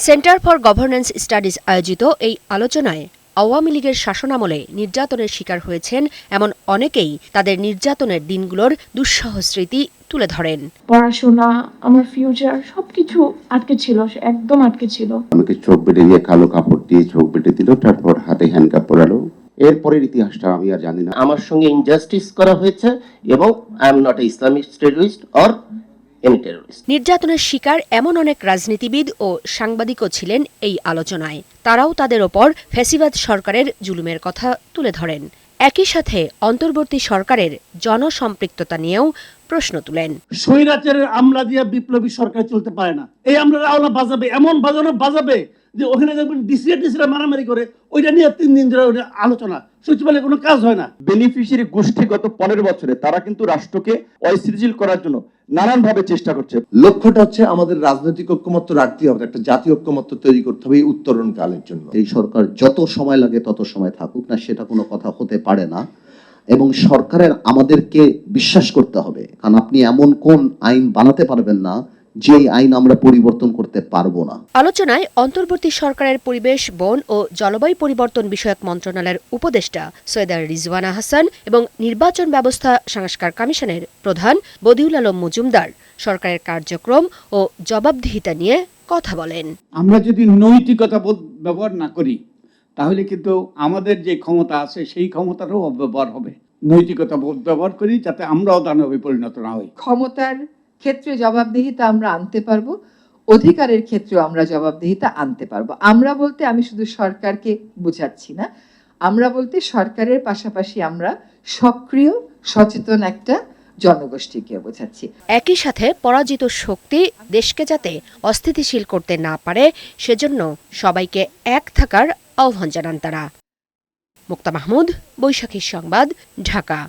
Centre for governance studies আয়োজিত এই আলোচনায় আওয়ামী লীগের শাসনামলে নির্যাতনের শিকার হয়েছেন এমন অনেকেই তাদের নির্যাতনের দিনগুলোর দুঃসহ স্মৃতি তুলে ধরেন। পড়াশোনা, আমার ফিউচার সবকিছু আটকে ছিল, একদম আটকে ছিল। আমাকে চোখ বেঁধে দিয়ে কালো কাপড় দিয়ে চোখ বেঁধে দিল, তারপর হাতে হ্যান্ডকাপ পরালো। এরপরের ইতিহাসটা আমি আর জানি না। আমার সঙ্গে ইনজাস্টিস করা হয়েছে এবং I am not a Islamic terrorist or any terrorist. নির্যাতনের শিকার এমন অনেক রাজনীতিবিদ ও সাংবাদিকও ছিলেন এই আলোচনায়। তারাও তাদের ওপর ফ্যাসিবাদ সরকারের জুলুমের কথা তুলে ধরেন। একই সাথে অন্তর্বর্তী সরকারের জনসম্পৃক্ততা নিয়েও প্রশ্ন তুলেন। স্বৈরাচারের আমলা দিয়ে বিপ্লবী সরকার চলতে পারে না। এই আমলারা আওলা বাজাবে, এমন বাজাবে যে ওখানে দেখবেন ডিসিরা মারামারি করে, ওইটা নিয়ে 3 দিন ধরে আলোচনা, সচিবালয়ে কোনো কাজ হয় না। বেনিফিশিয়ারি গোষ্ঠী গত 15 বছরে তারা কিন্তু রাষ্ট্রকে অস্থিতিশীল করার জন্য নানানভাবে চেষ্টা করছে। লক্ষ্যটা হচ্ছে আমাদের রাজনৈতিক ঐক্যমত্য রাখতে হবে, একটা জাতীয় ঐক্যমত্য তৈরি করতে হবে এই উত্তরণ কালের জন্য। এই সরকার যত সময় লাগে তত সময় থাকুক না, সেটা কোনো কথা হতে পারে না। এবং সরকারের আমাদেরকে বিশ্বাস করতে হবে, কারণ আপনি এমন কোন আইন বানাতে পারবেন না যে আইন আমরা পরিবর্তন করতে পারবো না। আলোচনায় অন্তর্বর্তী সরকারের পরিবেশ, বন ও জলবায়ু পরিবর্তন বিষয়ক মন্ত্রণালয়ের উপদেষ্টা সৈয়দা রিজওয়ানা হাসান এবং নির্বাচন ব্যবস্থা সংস্কার কমিশনের প্রধান বদিউল আলম মজুমদার সরকারের কার্যক্রম ও জবাবদিহিতা নিয়ে কথা বলেন। আমরা যদি নৈতিকতা বোধ ব্যবহার না করি তাহলে কিন্তু আমাদের যে ক্ষমতা আছে সেই ক্ষমতারও অপব্যবহার হবে। নৈতিকতা বোধ ব্যবহার করি যাতে আমরাও দানবে পরিণত না হই। ক্ষমতার ক্ষেত্রে জবাবদিহিতা আমরা আনতে পারবো, অধিকারের ক্ষেত্রেও আমরা জবাবদিহিতা আনতে পারবো। আমরা বলতে আমি শুধু সরকারকে বোঝাচ্ছি না, আমরা বলতে সরকারের পাশাপাশি আমরা সক্রিয় সচেতন একটা জনগোষ্ঠীকে বোঝাচ্ছি। একই সাথে পরাজিত শক্তি দেশকে যাতে অস্থিতিশীল করতে না পারে সেজন্য সবাইকে এক থাকার আহ্বান জানান তারা। মুক্তা মাহমুদ, বৈশাখী সংবাদ, ঢাকা।